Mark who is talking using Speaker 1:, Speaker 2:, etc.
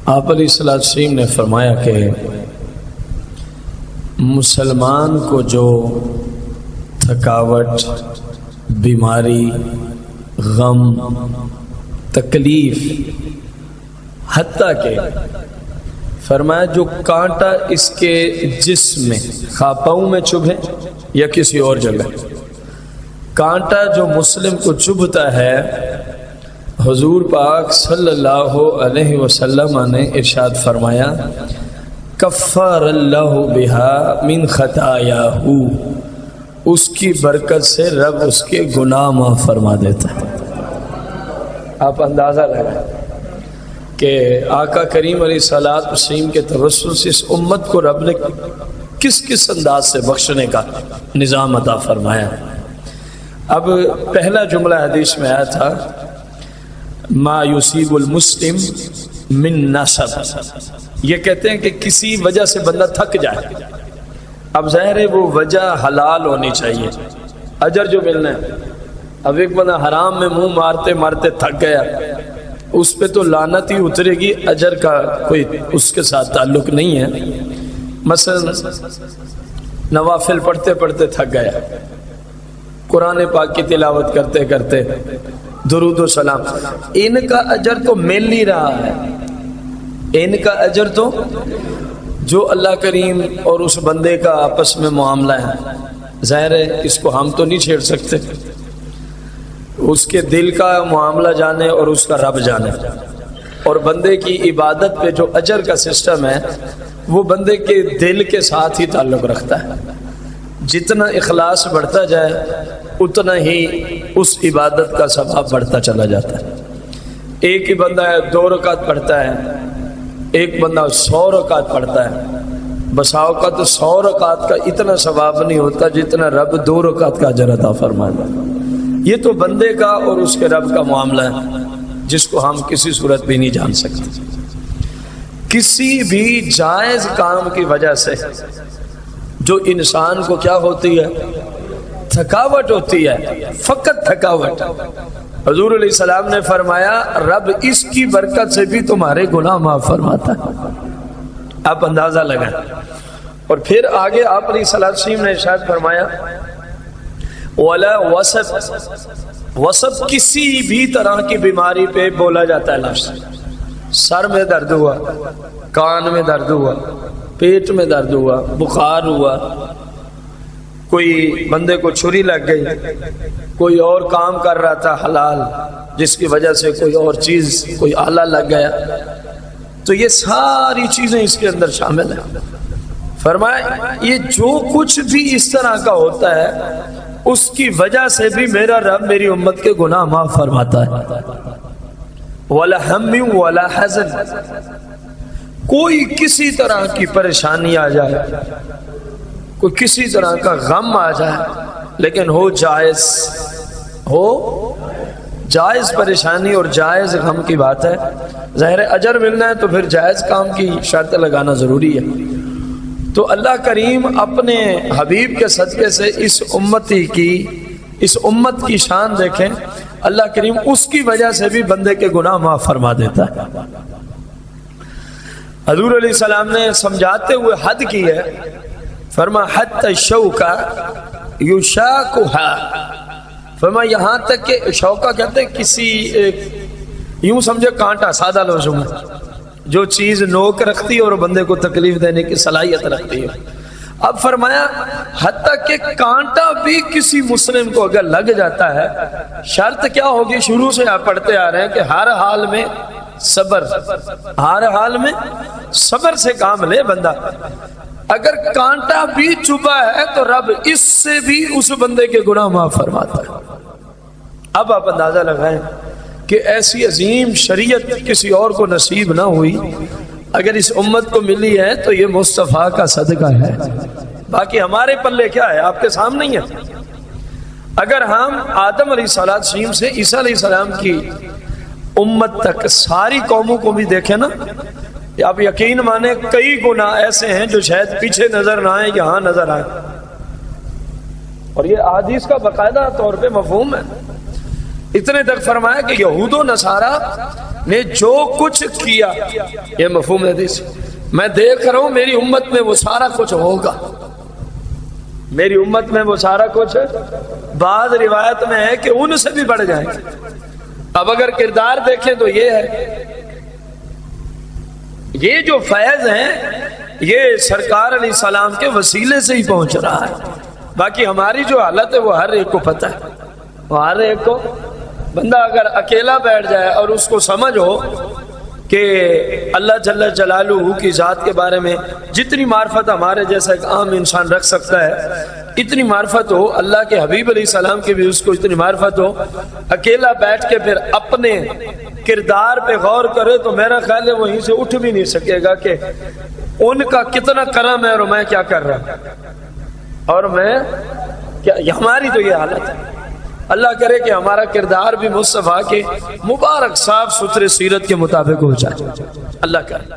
Speaker 1: آپ علیہ السلام نے فرمایا کہ مسلمان کو جو تھکاوٹ، بیماری، غم، تکلیف، حتیٰ کہ فرمایا جو کانٹا اس کے جسم میں، خواہ پاؤں میں چبھے یا کسی اور جگہ، کانٹا جو مسلم کو چبھتا ہے، حضور پاک صلی اللہ علیہ وسلم نے ارشاد فرمایا کفر اللہ بہا من خطایاہ، اس کی برکت سے رب اس کے گناہ معاف فرما دیتا ہے۔ آپ اندازہ لگائیں کہ آقا کریم علیہ الصلوۃ والسلام کے توسل سے اس امت کو رب نے کس کس انداز سے بخشنے کا نظام عطا فرمایا۔ اب پہلا جملہ حدیث میں آیا تھا ما یصیب المسلم من نصب، یہ کہتے ہیں کہ کسی وجہ سے بندہ تھک جائے، اب ظاہر ہے وہ وجہ حلال ہونی چاہیے، اجر جو ملنا ہے۔ اب ایک بندہ حرام میں منہ مارتے مارتے تھک گیا، اس پہ تو لعنت ہی اترے گی، اجر کا کوئی اس کے ساتھ تعلق نہیں ہے۔ مثلا نوافل پڑھتے پڑھتے تھک گیا، قرآن پاک کی تلاوت کرتے کرتے درود و سلام، ان کا اجر تو مل نہیں رہا ہے، ان کا اجر تو جو اللہ کریم اور اس بندے کا آپس میں معاملہ ہے، ظاہر ہے اس کو ہم تو نہیں چھیڑ سکتے، اس کے دل کا معاملہ جانے اور اس کا رب جانے، اور بندے کی عبادت پہ جو اجر کا سسٹم ہے وہ بندے کے دل کے ساتھ ہی تعلق رکھتا ہے۔ جتنا اخلاص بڑھتا جائے اتنا ہی اس عبادت کا ثواب بڑھتا چلا جاتا ہے۔ ایک ہی بندہ ہے 2 رکعت پڑھتا ہے، ایک بندہ 100 رکعت پڑھتا ہے، بسا اوقات 100 رکعت کا اتنا ثواب نہیں ہوتا جتنا رب 2 رکعت کا اجر عطا فرماتا۔ یہ تو بندے کا اور اس کے رب کا معاملہ ہے جس کو ہم کسی صورت بھی نہیں جان سکتے۔ کسی بھی جائز کام کی وجہ سے جو انسان کو کیا ہوتی ہے، تھکاوٹ ہوتی ہے، فقط تھکاوٹ، حضور علیہ السلام نے فرمایا رب اس کی برکت سے بھی تمہارے گناہ معاف فرماتا ہے۔ آپ اندازہ لگائیں۔ اور پھر آگے آپ علیہ السلام نے ارشاد فرمایا وَلَا وَسَب، وسب کسی بھی طرح کی بیماری پہ بولا جاتا ہے لفظ، سر میں درد ہوا، کان میں درد ہوا، پیٹ میں درد ہوا، بخار ہوا، کوئی بندے کو چھری لگ گئی، کوئی اور کام کر رہا تھا حلال جس کی وجہ سے کوئی اور چیز، کوئی آلہ لگ گیا، تو یہ ساری چیزیں اس کے اندر شامل ہیں۔ فرمایا یہ جو کچھ بھی اس طرح کا ہوتا ہے اس کی وجہ سے بھی میرا رب میری امت کے گناہ معاف فرماتا ہے۔ وَلَا هَمٍّ وَلَا حَزَنٍ، کوئی کسی طرح کی پریشانی آ جائے، کوئی کسی طرح کا غم آ جائے، لیکن ہو جائز پریشانی اور جائز غم کی بات ہے، ظاہر اجر ملنا ہے تو پھر جائز کام کی شرط لگانا ضروری ہے۔ تو اللہ کریم اپنے حبیب کے صدقے سے اس امت کی شان دیکھیں، اللہ کریم اس کی وجہ سے بھی بندے کے گناہ معاف فرما دیتا ہے۔ حضور علیہ السلام نے سمجھاتے ہوئے حد کی ہے، فرما حتی الشوکہ یشاکھا، فرما یہاں تک کہ شوکہ کہتے ہیں کسی یوں سمجھے کانٹا، سادہ لفظوں میں جو چیز نوک رکھتی ہے اور بندے کو تکلیف دینے کی صلاحیت رکھتی ہے۔ اب فرمایا حتیٰ کہ کانٹا بھی کسی مسلم کو اگر لگ جاتا ہے، شرط کیا ہوگی؟ شروع سے آپ پڑھتے آ رہے ہیں کہ ہر حال میں صبر، ہر حال میں صبر سے کام لے بندہ۔ اگر کانٹا بھی چبھا ہے تو رب اس سے بھی اس بندے کے گناہ معاف فرماتا ہے۔ اب آپ اندازہ لگائیں کہ ایسی عظیم شریعت کسی اور کو نصیب نہ ہوئی، اگر اس امت کو ملی ہے تو یہ مصطفیٰ کا صدقہ ہے۔ باقی ہمارے پلے کیا ہے آپ کے سامنے ہی ہے۔ اگر ہم آدم علیہ السلام سے عیسیٰ علیہ السلام کی امت تک ساری قوموں کو بھی دیکھیں نا، آپ یقین مانیں کئی گناہ ایسے ہیں جو شاید پیچھے نظر نہ آئیں، یہاں نظر آئیں، اور یہ احادیث کا باقاعدہ طور پہ مفہوم ہے اتنے تک فرمایا کہ یہود و نصارہ نے جو کچھ کیا، یہ مفہوم حدیث، میں دیکھ رہا ہوں میری امت میں وہ سارا کچھ ہوگا، میری امت میں وہ سارا کچھ، بعض روایت میں ہے کہ ان سے بھی بڑھ جائیں گے۔ اب اگر کردار دیکھیں تو یہ ہے، یہ جو فیض ہیں یہ سرکار علیہ السلام کے وسیلے سے ہی پہنچ رہا ہے، باقی ہماری جو حالت ہے وہ ہر ایک کو پتہ ہے، وہ ہر ایک کو، بندہ اگر اکیلا بیٹھ جائے اور اس کو سمجھ ہو کہ اللہ جل جلالہ کی ذات کے بارے میں جتنی معرفت ہمارے جیسا ایک عام انسان رکھ سکتا ہے، اتنی معرفت ہو، اللہ کے حبیب علیہ السلام کی بھی اس کو اتنی معرفت ہو، اکیلا بیٹھ کے پھر اپنے کردار پہ غور کرے تو میرا خیال ہے وہیں سے اٹھ بھی نہیں سکے گا کہ ان کا کتنا کرم ہے اور میں کیا کر رہا ہوں، اور میں کیا، ہماری تو یہ حالت ہے۔ اللہ کرے کہ ہمارا کردار بھی مصطفیٰ کے مبارک صاف ستھرے سیرت کے مطابق ہو جائے، اللہ کرے۔